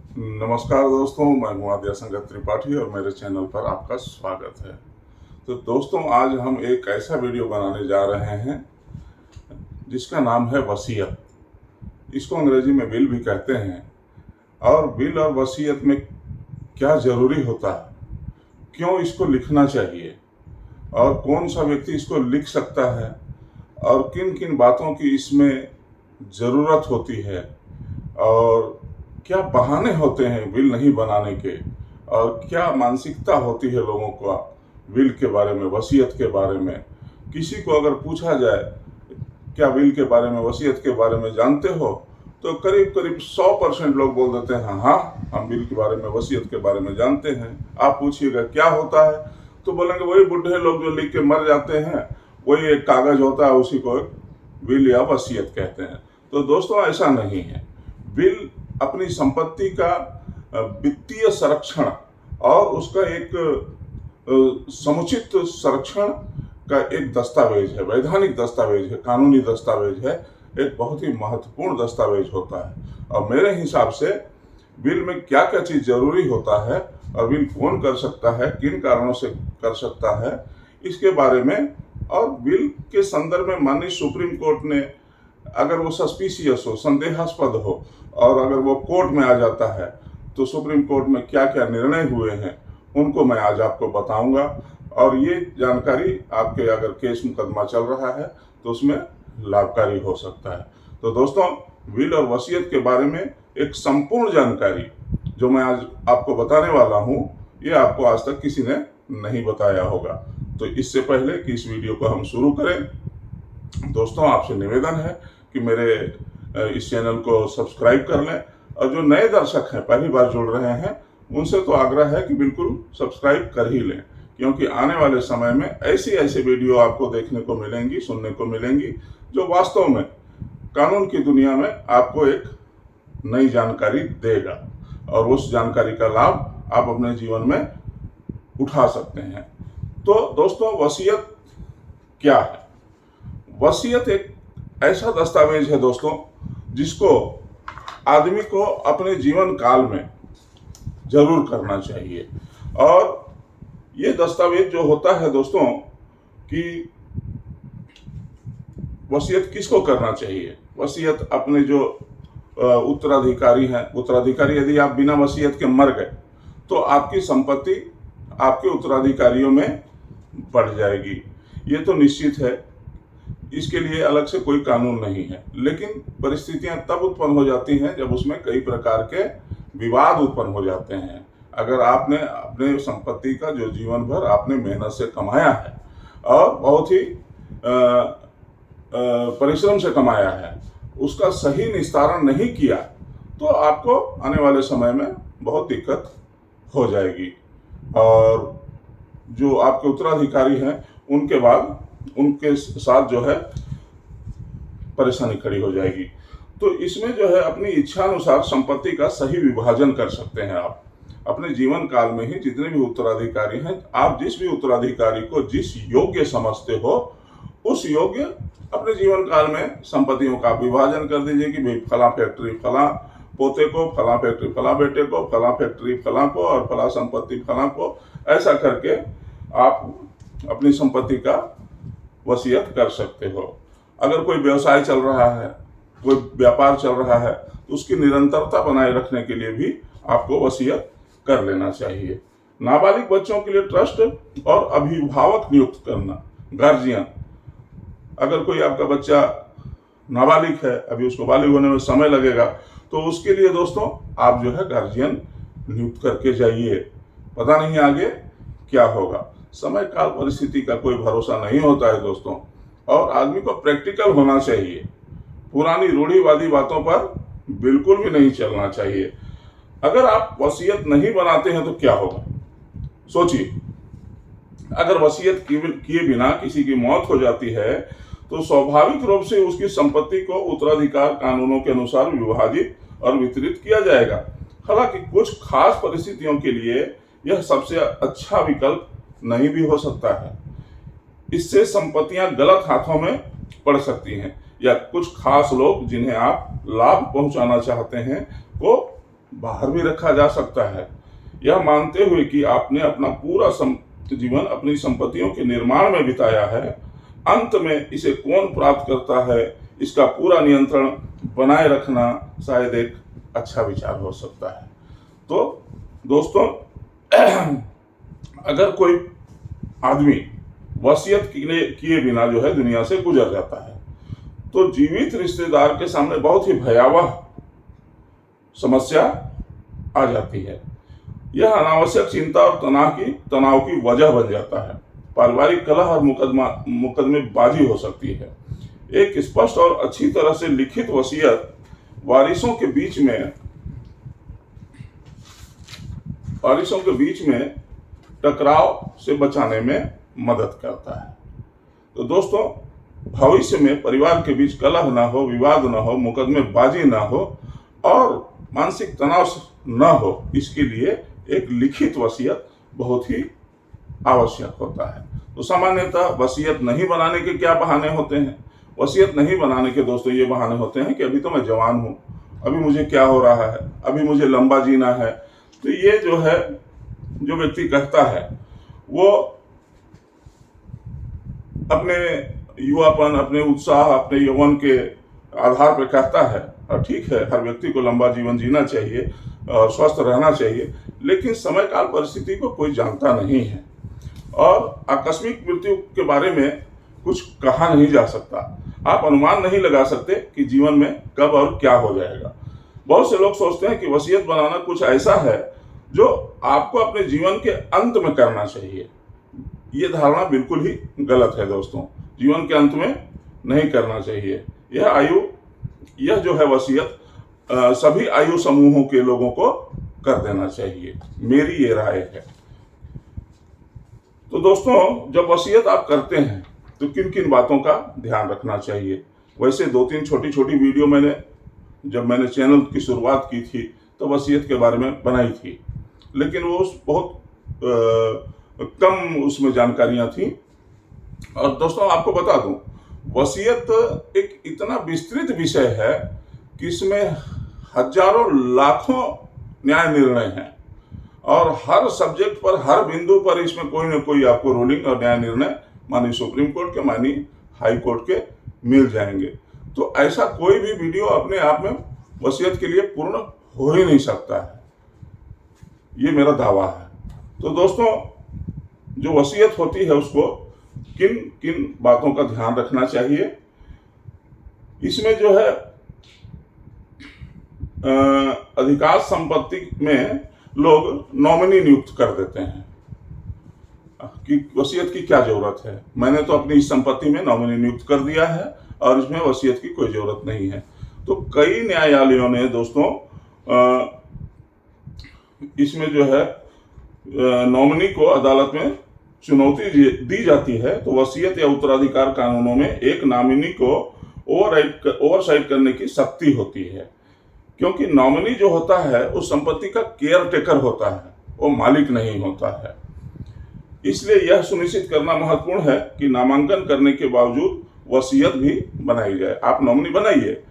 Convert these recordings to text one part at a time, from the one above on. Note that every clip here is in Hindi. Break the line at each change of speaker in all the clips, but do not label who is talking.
नमस्कार दोस्तों, मैं हूं आद्या संगत त्रिपाठी और मेरे चैनल पर आपका स्वागत है। तो दोस्तों, आज हम एक ऐसा वीडियो बनाने जा रहे हैं जिसका नाम है वसीयत। इसको अंग्रेजी में विल भी कहते हैं। और विल और वसीयत में क्या ज़रूरी होता है, क्यों इसको लिखना चाहिए और कौन सा व्यक्ति इसको लिख सकता है और किन किन बातों की इसमें ज़रूरत होती है और क्या बहाने होते हैं विल नहीं बनाने के और क्या मानसिकता होती है लोगों का विल के बारे में, वसीयत के बारे में। किसी को अगर पूछा जाए क्या विल के बारे में, वसीयत के बारे में जानते हो, तो करीब करीब 100% लोग बोल देते हैं हाँ हाँ, हम विल के बारे में, वसीयत के बारे में जानते हैं। आप पूछिएगा क्या होता है, तो बोलेंगे वही बुढ़े लोग जो लिख के मर जाते हैं, वही एक कागज होता है, उसी को विल या वसीयत कहते हैं। तो दोस्तों, ऐसा नहीं है। विल अपनी संपत्ति का वित्तीय संरक्षण और उसका एक समुचित संरक्षण का एक दस्तावेज है, वैधानिक दस्तावेज है, कानूनी दस्तावेज है, एक बहुत ही महत्वपूर्ण दस्तावेज होता है। और मेरे हिसाब से विल में क्या क्या चीज़ जरूरी होता है और विल कौन कर सकता है, किन कारणों से कर सकता है, इसके बारे में। और विल के संदर्भ में माननीय सुप्रीम कोर्ट ने, अगर वो सस्पिशियस हो, संदेहास्पद हो और अगर वो कोर्ट में आ जाता है, तो सुप्रीम कोर्ट में क्या क्या निर्णय हुए हैं उनको मैं आज आपको बताऊंगा। और ये जानकारी आपके अगर केस मुकदमा चल रहा है तो उसमें लाभकारी हो सकता है। तो दोस्तों, विल और वसीयत के बारे में एक संपूर्ण जानकारी जो मैं आज आपको बताने वाला हूँ, ये आपको आज तक किसी ने नहीं बताया होगा। तो इससे पहले कि इस वीडियो को हम शुरू करें, दोस्तों आपसे निवेदन है कि मेरे इस चैनल को सब्सक्राइब कर लें। और जो नए दर्शक हैं, पहली बार जुड़ रहे हैं, उनसे तो आग्रह है कि बिल्कुल सब्सक्राइब कर ही लें, क्योंकि आने वाले समय में ऐसी वीडियो आपको देखने को मिलेंगी, सुनने को मिलेंगी, जो वास्तव में कानून की दुनिया में आपको एक नई जानकारी देगा और उस जानकारी का लाभ आप अपने जीवन में उठा सकते हैं। तो दोस्तों, वसीयत क्या है? वसीयत एक ऐसा दस्तावेज है दोस्तों, जिसको आदमी को अपने जीवन काल में जरूर करना चाहिए। और ये दस्तावेज जो होता है दोस्तों, कि वसीयत किसको करना चाहिए? वसीयत अपने जो उत्तराधिकारी हैं, उत्तराधिकारी यदि आप बिना वसीयत के मर गए तो आपकी संपत्ति आपके उत्तराधिकारियों में बढ़ जाएगी, ये तो निश्चित है। इसके लिए अलग से कोई कानून नहीं है, लेकिन परिस्थितियां तब उत्पन्न हो जाती हैं जब उसमें कई प्रकार के विवाद उत्पन्न हो जाते हैं। अगर आपने अपने संपत्ति का जो जीवन भर आपने मेहनत से कमाया है और बहुत ही परिश्रम से कमाया है, उसका सही निस्तारण नहीं किया, तो आपको आने वाले समय में बहुत दिक्कत हो जाएगी। और जो आपके उत्तराधिकारी हैं, उनके बाद उनके साथ जो है परेशानी खड़ी हो जाएगी। तो इसमें जो है अपनी इच्छा अनुसार संपत्ति का सही विभाजन कर सकते हैं आप अपने जीवन काल में ही। जितने भी उत्तराधिकारी हैं, आप जिस भी उत्तराधिकारी को जिस योग्य समझते हो, उस योग्य अपने जीवन काल में संपत्तियों का विभाजन कर दीजिए कि भाई फला फैक्ट्री फला पोते को, फला फैक्ट्री फला बेटे को, फला फैक्ट्री फला को और फला संपत्ति फला को। ऐसा करके आप अपनी संपत्ति का वसीयत कर सकते हो। अगर कोई व्यवसाय चल रहा है, कोई व्यापार चल रहा है, तो उसकी निरंतरता बनाए रखने के लिए भी आपको वसीयत कर लेना चाहिए। नाबालिग बच्चों के लिए ट्रस्ट और अभिभावक नियुक्त करना, गार्जियन। अगर कोई आपका बच्चा नाबालिग है, अभी उसको बालिग होने में समय लगेगा, तो उसके लिए दोस्तों आप जो है गार्जियन नियुक्त करके जाइए। पता नहीं आगे क्या होगा, समय काल परिस्थिति का कोई भरोसा नहीं होता है दोस्तों। और आदमी को प्रैक्टिकल होना चाहिए, पुरानी रूढ़िवादी बातों पर बिल्कुल भी नहीं चलना चाहिए। अगर आप वसीयत नहीं बनाते हैं तो क्या होगा, सोचिए। अगर वसीयत किए बिना किसी की मौत हो जाती है, तो स्वाभाविक रूप से उसकी संपत्ति को उत्तराधिकार कानूनों के अनुसार विभाजित और वितरित किया जाएगा। हालांकि कुछ खास परिस्थितियों के लिए यह सबसे अच्छा विकल्प नहीं भी हो सकता है। इससे संपत्तियां गलत हाथों में पड़ सकती हैं, या कुछ खास लोग जिन्हें आप लाभ पहुंचाना चाहते हैं, वो बाहर भी रखा जा सकता है, यह मानते हुए कि आपने अपना पूरा जीवन अपनी संपत्तियों के निर्माण में बिताया है। अंत में इसे कौन प्राप्त करता है, इसका पूरा नियंत्रण बनाए रखना शायद एक अच्छा विचार हो सकता है। तो दोस्तों, अगर कोई आदमी वसीयत किए बिना जो है दुनिया से गुजर जाता है, तो जीवित रिश्तेदार के सामने बहुत ही भयावह समस्या आ जाती है। यह अनावश्यक चिंता और तनाव की वजह बन जाता है। पारिवारिक कलह और मुकदमेबाजी हो सकती है। एक स्पष्ट और अच्छी तरह से लिखित वसीयत वारिसों के बीच में टकराव से बचाने में मदद करता है। तो दोस्तों, भविष्य में परिवार के बीच कलह ना हो, विवाद ना हो, मुकदमेबाजी ना हो और मानसिक तनाव न हो, इसके लिए एक लिखित वसीयत बहुत ही आवश्यक होता है। तो सामान्यतः वसीयत नहीं बनाने के क्या बहाने होते हैं? वसीयत नहीं बनाने के दोस्तों ये बहाने होते हैं कि अभी तो मैं जवान हूँ, अभी मुझे क्या हो रहा है, अभी मुझे लंबा जीना है। तो ये जो है, जो व्यक्ति कहता है वो अपने युवापन, अपने उत्साह, अपने यौवन के आधार पर कहता है, और ठीक है, हर व्यक्ति को लंबा जीवन जीना चाहिए और स्वस्थ रहना चाहिए, लेकिन समय काल परिस्थिति को कोई जानता नहीं है और आकस्मिक मृत्यु के बारे में कुछ कहा नहीं जा सकता। आप अनुमान नहीं लगा सकते कि जीवन में कब और क्या हो जाएगा। बहुत से लोग सोचते हैं कि वसीयत बनाना कुछ ऐसा है जो आपको अपने जीवन के अंत में करना चाहिए। ये धारणा बिल्कुल ही गलत है दोस्तों। जीवन के अंत में नहीं करना चाहिए। यह जो है वसीयत सभी आयु समूहों के लोगों को कर देना चाहिए, मेरी ये राय है। तो दोस्तों, जब वसीयत आप करते हैं तो किन किन बातों का ध्यान रखना चाहिए? वैसे 2-3 छोटी छोटी वीडियो जब मैंने चैनल की शुरुआत की थी तो वसीयत के बारे में बनाई थी, लेकिन वो बहुत कम उसमें जानकारियां थी। और दोस्तों, आपको बता दूं, वसीयत एक इतना विस्तृत विषय है कि इसमें हजारों लाखों न्याय निर्णय हैं और हर सब्जेक्ट पर, हर बिंदु पर इसमें कोई न कोई आपको रूलिंग और न्याय निर्णय मानी सुप्रीम कोर्ट के, मानी हाई कोर्ट के मिल जाएंगे। तो ऐसा कोई भी वीडियो अपने आप में वसीयत के लिए पूर्ण हो ही नहीं सकता है, ये मेरा दावा है। तो दोस्तों, जो वसीयत होती है उसको किन किन बातों का ध्यान रखना चाहिए? इसमें जो है अधिकांश संपत्ति में लोग नॉमिनी नियुक्त कर देते हैं कि वसीयत की क्या जरूरत है, मैंने तो अपनी इस संपत्ति में नॉमिनी नियुक्त कर दिया है और इसमें वसीयत की कोई जरूरत नहीं है। तो कई न्यायालयों ने दोस्तों इसमें जो है नॉमिनी को अदालत में चुनौती दी जाती है। तो वसीयत या उत्तराधिकार कानूनों में एक नॉमिनी को ओवरसाइट करने की शक्ति होती है, क्योंकि नॉमिनी जो होता है उस संपत्ति का केयर टेकर होता है, वो मालिक नहीं होता है। इसलिए यह सुनिश्चित करना महत्वपूर्ण है कि नामांकन करने के बावजूद वसीयत भी बनाई जाए। आप नॉमिनी बनाइए।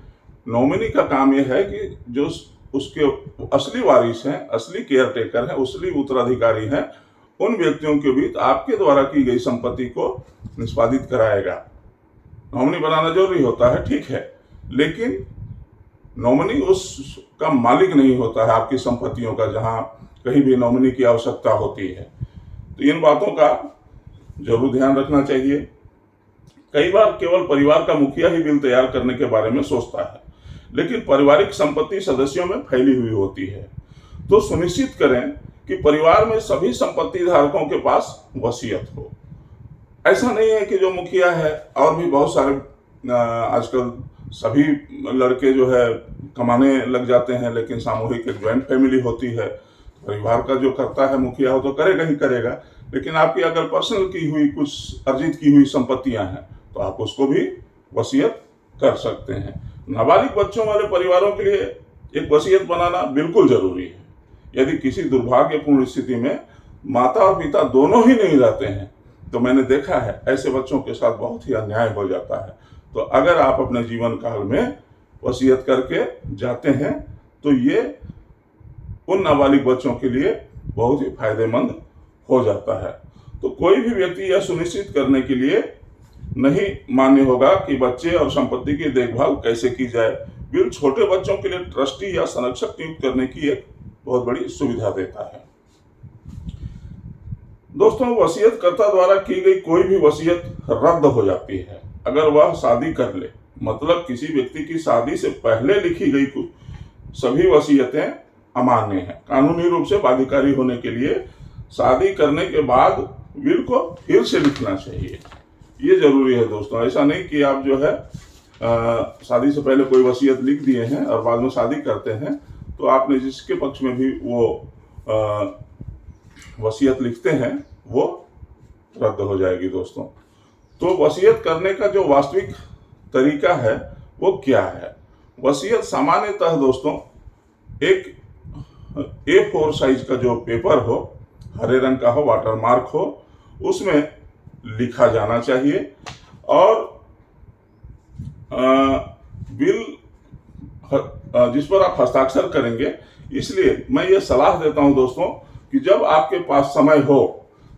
नॉमिनी का काम यह है कि जो उसके असली वारिस हैं, असली केयर टेकर हैं, असली उत्तराधिकारी हैं, उन व्यक्तियों के बीच आपके द्वारा की गई संपत्ति को निष्पादित कराएगा। नॉमिनी बनाना जरूरी होता है, ठीक है, लेकिन नॉमिनी उसका मालिक नहीं होता है आपकी संपत्तियों का, जहां कहीं भी नॉमिनी की आवश्यकता होती है। तो इन बातों का जरूर ध्यान रखना चाहिए। कई बार केवल परिवार का मुखिया ही बिल तैयार करने के बारे में सोचता है, लेकिन पारिवारिक संपत्ति सदस्यों में फैली हुई होती है। तो सुनिश्चित करें कि परिवार में सभी संपत्ति धारकों के पास वसीयत हो। ऐसा नहीं है कि जो मुखिया है, और भी बहुत सारे आजकल सभी लड़के जो है कमाने लग जाते हैं, लेकिन सामूहिक एक ज्वाइंट फैमिली होती है। परिवार का जो करता है मुखिया हो तो करेगा ही करेगा, लेकिन आपकी अगर पर्सनल की हुई कुछ अर्जित की हुई संपत्तियां हैं तो आप उसको भी वसीयत कर सकते हैं। नाबालिग बच्चों वाले परिवारों के लिए एक वसीयत बनाना बिल्कुल जरूरी है। यदि किसी दुर्भाग्यपूर्ण स्थिति में माता और पिता दोनों ही नहीं रहते हैं, तो मैंने देखा है ऐसे बच्चों के साथ बहुत ही अन्याय हो जाता है। तो अगर आप अपने जीवन काल में वसीयत करके जाते हैं तो ये उन नाबालिग बच्चों के लिए बहुत ही फायदेमंद हो जाता है। तो कोई भी व्यक्ति यह सुनिश्चित करने के लिए नहीं मान्य होगा कि बच्चे और संपत्ति की देखभाल कैसे की जाए। विल छोटे बच्चों के लिए ट्रस्टी या संरक्षक नियुक्त करने की एक बहुत बड़ी सुविधा देता है। दोस्तों, वसीयतकर्ता द्वारा की गई कोई भी वसीयत रद्द हो जाती है अगर वह शादी कर ले। मतलब किसी व्यक्ति की शादी से पहले लिखी गई कुछ सभी वसीयतें अमान्य हैं। कानूनी रूप से बाध्यकारी होने के लिए शादी करने के बाद विल को फिर से लिखना चाहिए। ये जरूरी है दोस्तों। ऐसा नहीं कि आप जो है शादी से पहले कोई वसीयत लिख दिए हैं और बाद में शादी करते हैं तो आपने जिसके पक्ष में भी वो वसीयत लिखते हैं वो रद्द हो जाएगी दोस्तों। तो वसीयत करने का जो वास्तविक तरीका है वो क्या है? वसीयत सामान्यतः दोस्तों एक A4 साइज का जो पेपर हो, हरे रंग का हो, वाटरमार्क हो, उसमें लिखा जाना चाहिए और बिल जिस पर आप हस्ताक्षर करेंगे। इसलिए मैं ये सलाह देता हूं दोस्तों कि जब आपके पास समय हो,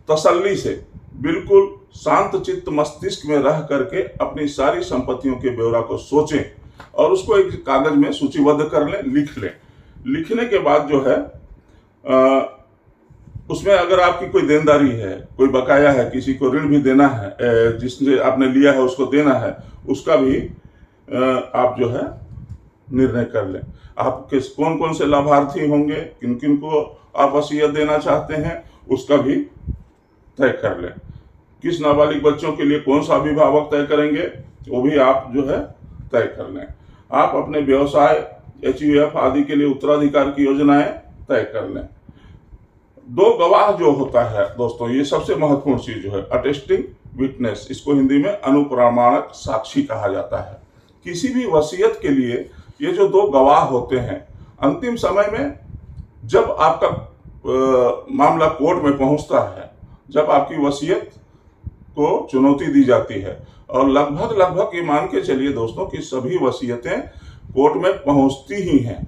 तसल्ली से बिल्कुल शांत चित्त मस्तिष्क में रह करके अपनी सारी संपत्तियों के ब्यौरा को सोचें और उसको एक कागज में सूचीबद्ध कर लें, लिख लें। लिखने के बाद जो है उसमें अगर आपकी कोई देनदारी है, कोई बकाया है, किसी को ऋण भी देना है, जिसने आपने लिया है उसको देना है, उसका भी आप जो है निर्णय कर लें। आपके कौन कौन से लाभार्थी होंगे, किन किन को आप वसीयत देना चाहते हैं, उसका भी तय कर लें। किस नाबालिग बच्चों के लिए कौन सा अभिभावक तय करेंगे वो भी आप जो है तय कर लें। आप अपने व्यवसाय, HUF आदि के लिए उत्तराधिकार की योजनाएं तय कर लें। 2 गवाह जो होता है दोस्तों, ये सबसे महत्वपूर्ण चीज जो है, अटेस्टिंग विटनेस, इसको हिंदी में अनुप्रमाणक साक्षी कहा जाता है। किसी भी वसीयत के लिए ये जो 2 गवाह होते हैं, अंतिम समय में जब आपका मामला कोर्ट में पहुंचता है, जब आपकी वसीयत को चुनौती दी जाती है, और लगभग ये मान के चलिए दोस्तों कि सभी वसीयतें कोर्ट में पहुंचती ही हैं।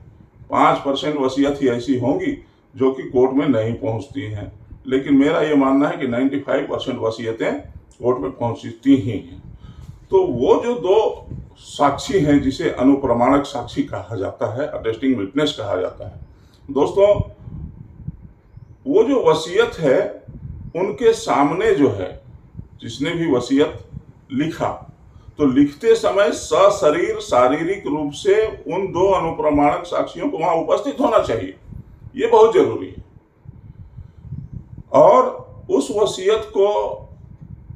5% वसीयत ही ऐसी होंगी जो कि कोर्ट में नहीं पहुंचती हैं, लेकिन मेरा ये मानना है कि 95% वसीयतें कोर्ट में पहुंचती ही हैं। तो वो जो 2 साक्षी हैं जिसे अनुप्रमाणक साक्षी कहा जाता है, अटेस्टिंग विटनेस कहा जाता है दोस्तों, वो जो वसीयत है उनके सामने जो है जिसने भी वसीयत लिखा, तो लिखते समय सशरीर शारीरिक रूप से उन 2 अनुप्रमाणक साक्षियों को वहां उपस्थित होना चाहिए। ये बहुत जरूरी है। और उस वसीयत को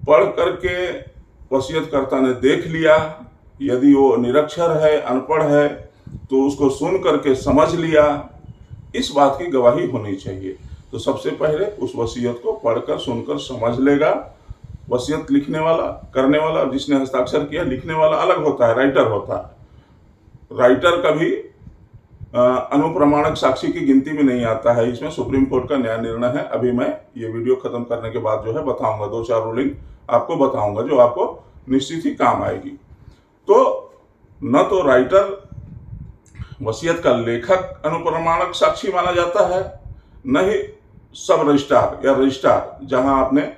पढ़ करके वसीयतकर्ता ने देख लिया, यदि वो निरक्षर है, अनपढ़ है, तो उसको सुन करके समझ लिया, इस बात की गवाही होनी चाहिए। तो सबसे पहले उस वसीयत को पढ़कर सुनकर समझ लेगा वसीयत लिखने वाला, करने वाला, जिसने हस्ताक्षर किया। लिखने वाला अलग होता है, राइटर होता है। राइटर कभी अनुप्रमाणक साक्षी की गिनती में नहीं आता है। इसमें सुप्रीम कोर्ट का न्याय निर्णय है। अभी मैं ये वीडियो खत्म करने के बाद जो है बताऊंगा, 2-4 रूलिंग आपको बताऊंगा जो आपको निश्चित ही काम आएगी। तो न तो राइटर वसीयत का लेखक अनुप्रमाणक साक्षी माना जाता है, न ही सब रजिस्ट्रार या रजिस्ट्रार जहां आपने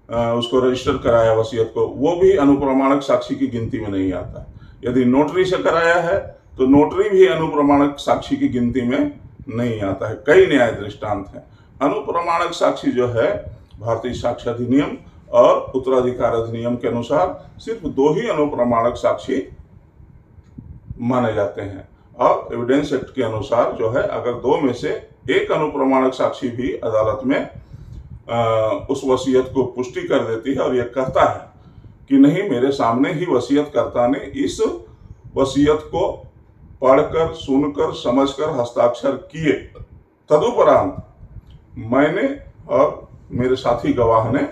उसको रजिस्टर कराया वसीयत को, वो भी अनुप्रमाणक साक्षी की गिनती में नहीं आता। यदि नोटरी से कराया है तो नोटरी भी अनुप्रमाणक साक्षी की गिनती में नहीं आता है। कई न्याय दृष्टांत हैं। अनुप्रमाणक साक्षी जो है भारतीय साक्ष्य अधिनियम और उत्तराधिकार अधिनियम के अनुसार सिर्फ 2 ही अनुप्रमाणक साक्षी माने जाते हैं। और एविडेंस एक्ट के अनुसार जो है अगर 2 में से 1 अनुप्रमाणक साक्षी भी अदालत में उस वसीयत को पुष्टि कर देती है और यह कहता है कि नहीं, मेरे सामने ही वसीयतकर्ता ने इस वसीयत को पढ़कर, सुनकर, समझकर हस्ताक्षर किए, तदुपरांत मैंने और मेरे साथी गवाह ने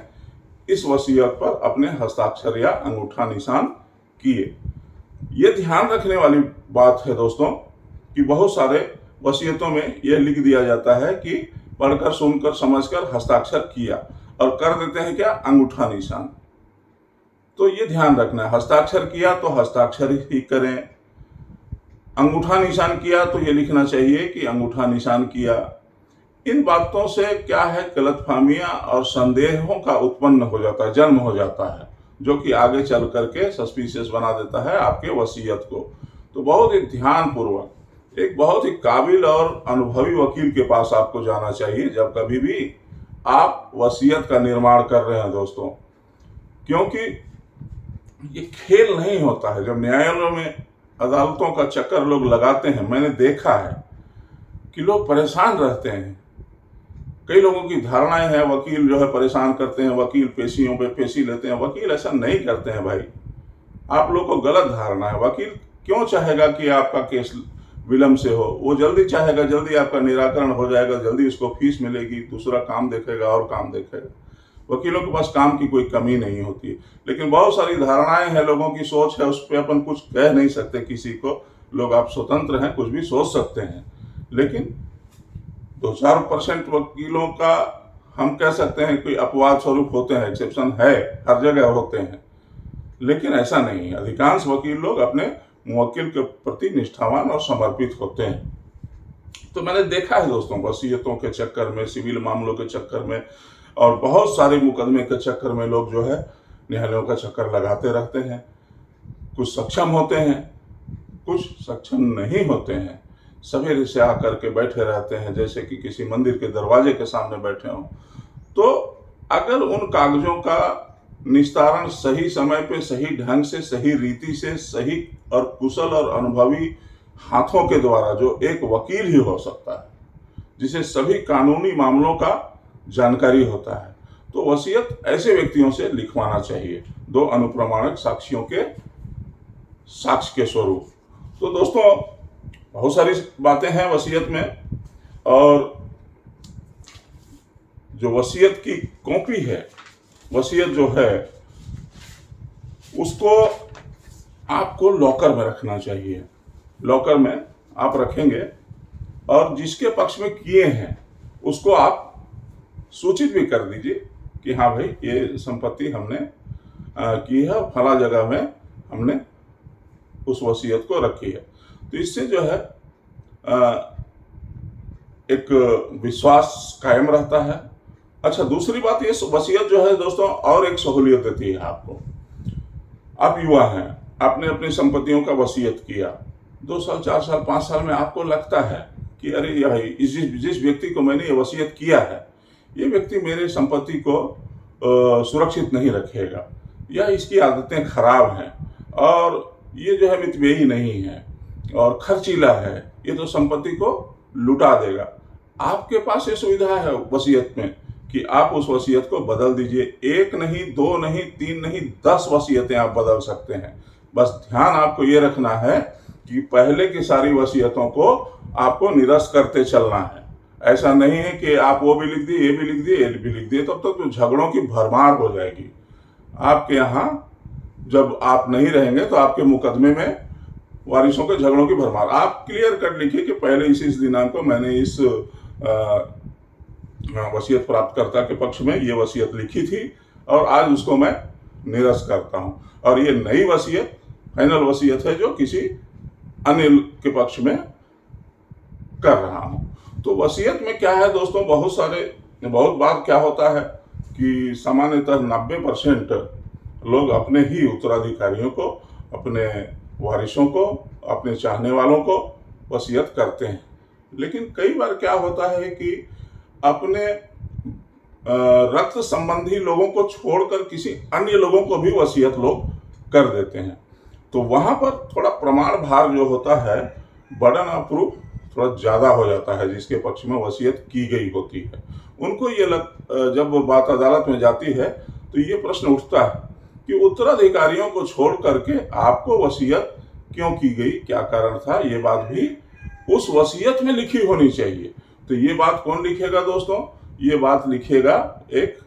इस वसीयत पर अपने हस्ताक्षर या अंगूठा निशान किए। ये ध्यान रखने वाली बात है दोस्तों कि बहुत सारे वसीयतों में यह लिख दिया जाता है कि पढ़कर, सुनकर, समझकर हस्ताक्षर किया, और कर देते हैं क्या, अंगूठा निशान। तो ये ध्यान रखना है, हस्ताक्षर किया तो हस्ताक्षर ही करें, अंगूठा निशान किया तो ये लिखना चाहिए कि अंगूठा निशान किया। इन बातों से क्या है, गलतफहमियां और संदेहों का उत्पन्न हो जाता है, जन्म हो जाता है, जो कि आगे चल करके सस्पिशियस बना देता है आपके वसीयत को। तो बहुत ही ध्यानपूर्वक एक बहुत ही काबिल और अनुभवी वकील के पास आपको जाना चाहिए जब कभी भी आप वसीयत का निर्माण कर रहे हैं दोस्तों, क्योंकि ये खेल नहीं होता है। जब न्यायालयों में अदालतों का चक्कर लोग लगाते हैं, मैंने देखा है कि लोग परेशान रहते हैं। कई लोगों की धारणाएं हैं वकील जो है परेशान करते हैं, वकील पेशियों पे पेशी लेते हैं। वकील ऐसा नहीं करते हैं भाई, आप लोग को गलत धारणा है। वकील क्यों चाहेगा कि आपका केस विलंब से हो? वो जल्दी चाहेगा, जल्दी आपका निराकरण हो जाएगा, जल्दी उसको फीस मिलेगी, दूसरा काम देखेगा और काम देखेगा। वकीलों के पास काम की कोई कमी नहीं होती, लेकिन बहुत सारी धारणाएं हैं, लोगों की सोच है, उस पर अपन कुछ कह नहीं सकते किसी को। लोग आप स्वतंत्र हैं, कुछ भी सोच सकते हैं, लेकिन 2-4% वकीलों का हम कह सकते हैं कोई अपवाद स्वरूप होते हैं, एक्सेप्शन है, हर जगह होते हैं, लेकिन ऐसा नहीं है। अधिकांश वकील लोग अपने मुवक्किल के प्रति निष्ठावान और समर्पित होते हैं। तो मैंने देखा है दोस्तों, वसीयतों के चक्कर में, सिविल मामलों के चक्कर में और बहुत सारे मुकदमे के चक्कर में लोग जो है न्यायालयों का चक्कर लगाते रहते हैं। कुछ सक्षम होते हैं, कुछ सक्षम नहीं होते हैं, सवेरे से आकर के बैठे रहते हैं जैसे कि किसी मंदिर के दरवाजे के सामने बैठे हों। तो अगर उन कागजों का निस्तारण सही समय पे, सही ढंग से, सही रीति से, सही और कुशल और अनुभवी हाथों के द्वारा, जो एक वकील ही हो सकता है जिसे सभी कानूनी मामलों का जानकारी होता है, तो वसीयत ऐसे व्यक्तियों से लिखवाना चाहिए, 2 अनुप्रमाणक साक्षियों के साक्ष्य के स्वरूप। तो दोस्तों बहुत सारी बातें हैं वसीयत में, और जो वसीयत की कॉपी है, वसीयत जो है उसको आपको लॉकर में रखना चाहिए। लॉकर में आप रखेंगे और जिसके पक्ष में किए हैं उसको आप सूचित भी कर दीजिए कि हाँ भाई ये संपत्ति हमने की है, फला जगह में हमने उस वसीयत को रखी है। तो इससे जो है एक विश्वास कायम रहता है। अच्छा, दूसरी बात, ये वसीयत जो है दोस्तों और एक सहूलियत देती है आपको। आप युवा हैं, आपने अपनी संपत्तियों का वसीयत किया, 2 साल 4 साल 5 साल में आपको लगता है कि अरे भाई जिस व्यक्ति को मैंने ये वसीयत किया है, ये व्यक्ति मेरे संपत्ति को सुरक्षित नहीं रखेगा, या इसकी आदतें खराब हैं, और ये जो है मितव्ययी नहीं है और खर्चीला है, ये तो संपत्ति को लुटा देगा। आपके पास ये सुविधा है वसीयत में कि आप उस वसीयत को बदल दीजिए। 1 नहीं, 2 नहीं, 3 नहीं, 10 वसीयतें आप बदल सकते हैं। बस ध्यान आपको ये रखना है कि पहले की सारी वसीयतों को आपको निरस्त करते चलना है। ऐसा नहीं है कि आप वो भी लिख दिए, ये भी लिख दिए, ये भी लिख दिए, तब तक तो झगड़ों की भरमार हो जाएगी आपके यहाँ। जब आप नहीं रहेंगे तो आपके मुकदमे में वारिसों के झगड़ों की भरमार। आप क्लियर कट लिखिए कि पहले इस दिनांक को मैंने इस वसीयत प्राप्तकर्ता के पक्ष में ये वसीयत लिखी थी और आज उसको मैं निरस्त करता हूँ, और ये नई वसीयत फाइनल वसीयत है जो किसी अन्य के पक्ष में कर रहा हूँ। तो वसीयत में क्या है दोस्तों, बहुत बार क्या होता है कि सामान्यतः 90% लोग अपने ही उत्तराधिकारियों को, अपने वारिसों को, अपने चाहने वालों को वसीयत करते हैं। लेकिन कई बार क्या होता है कि अपने रक्त संबंधी लोगों को छोड़कर किसी अन्य लोगों को भी वसीयत लोग कर देते हैं। तो वहां पर थोड़ा प्रमाण भार जो होता है, बर्डन ऑफ प्रूफ थोड़ा ज़्यादा हो जाता है जिसके पक्ष में वसीयत की गई होती है। उनको ये जब वो बात अदालत में जाती है तो ये प्रश्न उठता है कि उत्तराधिकारियों को छोड़ करके आपको वसीयत क्यों की गई, क्या कारण था। ये बात भी उस वसीयत में लिखी होनी चाहिए। तो ये बात कौन लिखेगा दोस्तों? ये बात लिखेगा एक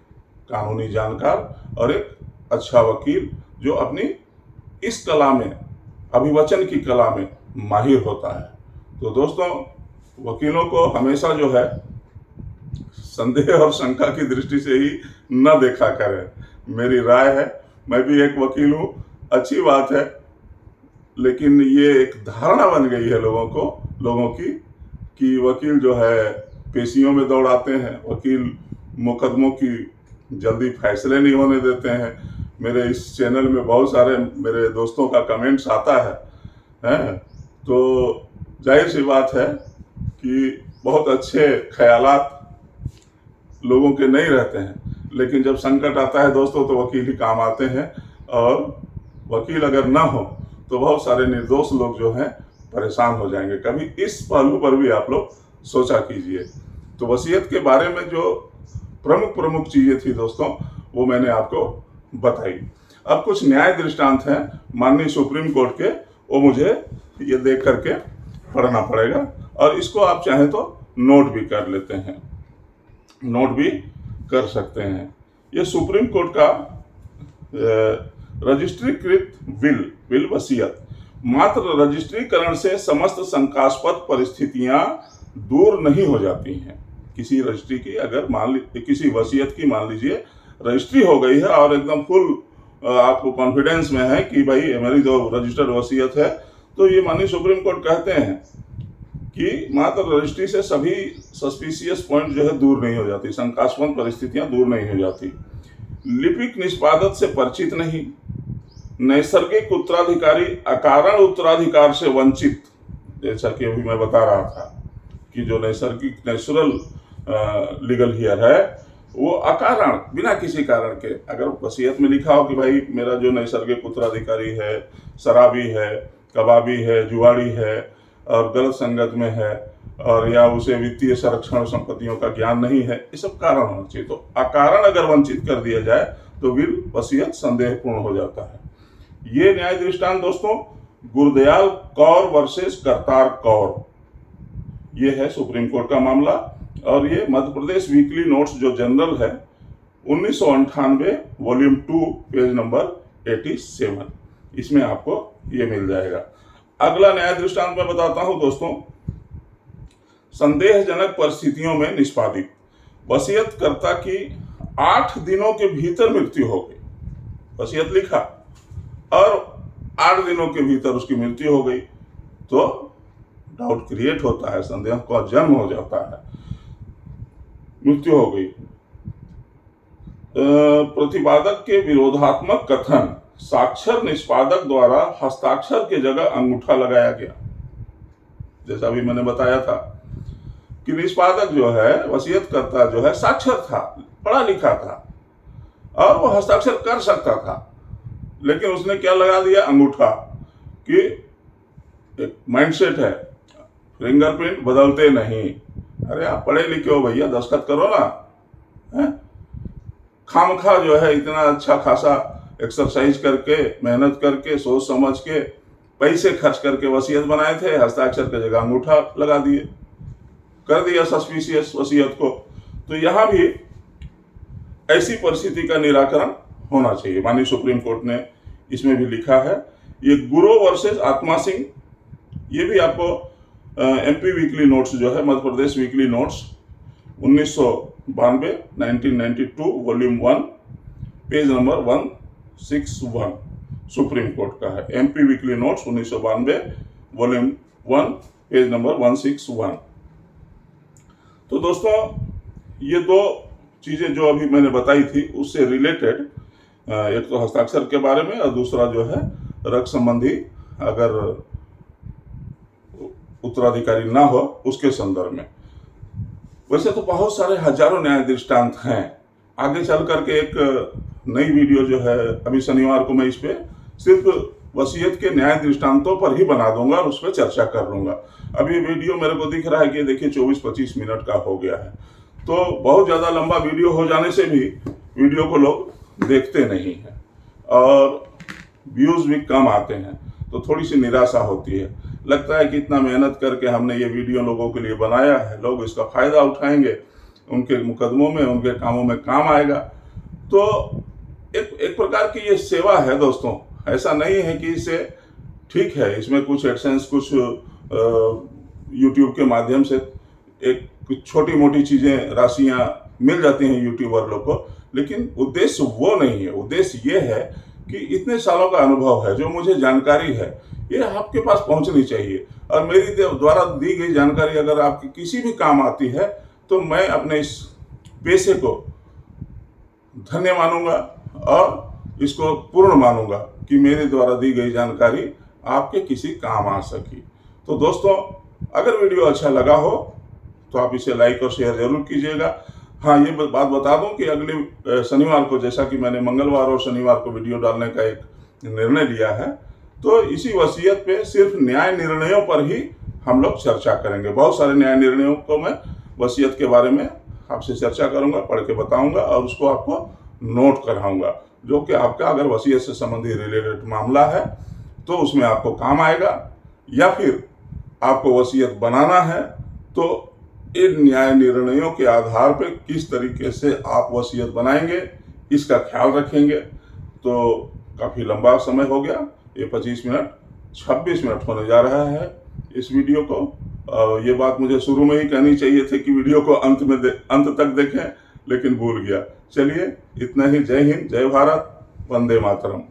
कानूनी जानकार और एक अच्छा वकील जो अपनी इस कला में, अभिवचन की कला में माहिर होता है। तो दोस्तों वकीलों को हमेशा जो है संदेह और शंका की दृष्टि से ही न देखा करें, मेरी राय है। मैं भी एक वकील हूँ, अच्छी बात है, लेकिन ये एक धारणा बन गई है लोगों की कि वकील जो है पेशियों में दौड़ाते हैं, वकील मुकदमों की जल्दी फैसले नहीं होने देते हैं। मेरे इस चैनल में बहुत सारे मेरे दोस्तों का कमेंट्स आता है तो जाहिर सी बात है कि बहुत अच्छे ख्यालात लोगों के नहीं रहते हैं, लेकिन जब संकट आता है दोस्तों तो वकील ही काम आते हैं, और वकील अगर ना हो तो बहुत सारे निर्दोष लोग जो हैं परेशान हो जाएंगे। कभी इस पहलू पर भी आप लोग सोचा कीजिए। तो वसीयत के बारे में जो प्रमुख चीजें थी दोस्तों, वो मैंने आपको बताई। अब कुछ न्याय दृष्टांत हैं माननीय सुप्रीम कोर्ट के, वो मुझे ये देख करके पढ़ना पड़ेगा, और इसको आप चाहें तो नोट भी कर लेते हैं, नोट भी कर सकते हैं। ये सुप्रीम कोर्ट का रजिस्ट्रीकृत विल वसीयत। मात्र रजिस्ट्रीकरण से समस्त शंकास्पद परिस्थितियां दूर नहीं हो जाती हैं। किसी रजिस्ट्री की अगर किसी वसीयत की मान लीजिए रजिस्ट्री हो गई है और एकदम फुल आपको कॉन्फिडेंस में है कि भाई मेरी जो रजिस्टर्ड वसीयत है, तो ये माननीय सुप्रीम कोर्ट कहते हैं कि मात्र रजिस्ट्री से सभी सस्पिशियस पॉइंट जो है दूर नहीं हो जाती, शंकास्पद परिस्थितियां दूर नहीं हो जाती। लिपिक निष्पादक से परिचित नहीं, नैसर्गिक उत्तराधिकारी अकारण उत्तराधिकार से वंचित, जैसा कि अभी मैं बता रहा था कि जो नेचुरल लीगल हियर है वो अकारण बिना किसी कारण के, अगर वसीयत में लिखा हो कि भाई मेरा जो नैसर्गिक उत्तराधिकारी है शराबी है, कबाबी है, जुआड़ी है और गलत संगत में है, और या उसे वित्तीय संरक्षण संपत्तियों का ज्ञान नहीं है, ये सब कारण होना चाहिए। तो अकारण अगर वंचित कर दिया जाए तो विल वसीयत संदेहपूर्ण हो जाता है। ये न्याय दृष्टांत दोस्तों गुरदयाल कौर वर्सेस करतार कौर, ये है सुप्रीम कोर्ट का मामला, और ये मध्य प्रदेश वीकली नोट्स जो जनरल है 1998 वॉल्यूम 2 पेज नंबर 87, इसमें आपको ये मिल जाएगा। अगला न्याय दृष्टांत मैं बताता हूं दोस्तों। संदेहजनक परिस्थितियों में निष्पादित वसीयतकर्ता की 8 दिनों के भीतर मृत्यु हो गई, वसीयत लिखा और 8 दिनों के भीतर उसकी मृत्यु हो गई, तो डाउट क्रिएट होता है, संदेह का जन्म हो जाता है। मृत्यु हो गई, प्रतिवादक के विरोधात्मक कथन साक्षर निष्पादक द्वारा हस्ताक्षर के जगह अंगूठा लगाया गया। जैसा अभी मैंने बताया था कि निष्पादक जो है, वसीयतकर्ता जो है साक्षर था, पढ़ा लिखा था और वो हस्ताक्षर कर सकता था, लेकिन उसने क्या लगा दिया, अंगूठा। कि एक माइंडसेट है, फिंगरप्रिंट बदलते नहीं। अरे आप पढ़े लिखे हो भैया, दस्तखत करो ना। खामखा जो है इतना अच्छा खासा एक्सरसाइज करके, मेहनत करके, सोच समझ के, पैसे खर्च करके वसीयत बनाए थे, हस्ताक्षर की जगह अंगूठा लगा दिए, कर दिया सस्पिशियस वसीयत को। तो यहां भी ऐसी परिस्थिति का निराकरण होना चाहिए। माननीय सुप्रीम कोर्ट ने इसमें भी लिखा है। ये गुरु वर्सेस आत्मा सिंह, ये भी आपको एमपी वीकली नोट्स जो है, Madhya Pradesh weekly notes 1992 1992 volume 1 page number 161 supreme court का है। MP weekly notes 1992 volume 1 page number 161। तो दोस्तों ये दो चीजें जो अभी मैंने बताई थी उससे रिलेटेड, एक तो हस्ताक्षर के बारे में और दूसरा जो है रक्त संबंधी अगर उत्तराधिकारी ना हो उसके संदर्भ में। वैसे तो बहुत सारे हजारों न्याय दृष्टांत हैं। आगे चल करके एक नई वीडियो जो है अभी शनिवार को मैं इस पे सिर्फ वसीयत के न्याय दृष्टांतों पर ही बना दूंगा और उस पर चर्चा कर लूंगा। अभी वीडियो मेरे को दिख रहा है कि देखिए 24-25 मिनट का हो गया है, तो बहुत ज़्यादा लंबा वीडियो हो जाने से भी वीडियो को लोग देखते नहीं हैं और व्यूज़ भी कम आते हैं, तो थोड़ी सी निराशा होती है। लगता है कि इतना मेहनत करके हमने ये वीडियो लोगों के लिए बनाया है, लोग इसका फ़ायदा उठाएंगे, उनके मुकदमों में, उनके कामों में काम आएगा। तो एक प्रकार की ये सेवा है दोस्तों, ऐसा नहीं है कि इसे ठीक है इसमें कुछ एडसेंस, कुछ यूट्यूब के माध्यम से एक कुछ छोटी मोटी चीज़ें, राशियाँ मिल जाती हैं यूट्यूबर लोग को, लेकिन उद्देश्य वो नहीं है। उद्देश्य ये है कि इतने सालों का अनुभव है, जो मुझे जानकारी है ये आपके पास पहुंचनी चाहिए। और मेरी द्वारा दी गई जानकारी अगर आपकी किसी भी काम आती है तो मैं अपने इस पेशे को धन्य मानूंगा और इसको पूर्ण मानूंगा कि मेरे द्वारा दी गई जानकारी आपके किसी काम आ सकी। तो दोस्तों, अगर वीडियो अच्छा लगा हो तो आप इसे लाइक और शेयर जरूर कीजिएगा। हाँ, ये बात बता दूं कि अगले शनिवार को, जैसा कि मैंने मंगलवार और शनिवार को वीडियो डालने का एक निर्णय लिया है, तो इसी वसीयत पे सिर्फ न्याय निर्णयों पर ही हम लोग चर्चा करेंगे। बहुत सारे न्याय निर्णयों को मैं वसीयत के बारे में आपसे चर्चा करूंगा, पढ़ के बताऊंगा और उसको आपको नोट कराऊंगा, जो कि आपका अगर वसीयत से संबंधित रिलेटेड मामला है तो उसमें आपको काम आएगा, या फिर आपको वसीयत बनाना है तो इन न्याय निर्णयों के आधार पर किस तरीके से आप वसीयत बनाएंगे इसका ख्याल रखेंगे। तो काफ़ी लंबा समय हो गया, ये 26 मिनट होने जा रहा है इस वीडियो को। ये बात मुझे शुरू में ही कहनी चाहिए थी कि वीडियो को अंत तक देखें, लेकिन भूल गया। चलिए, इतना ही। जय हिंद, जय भारत, वंदे मातरम।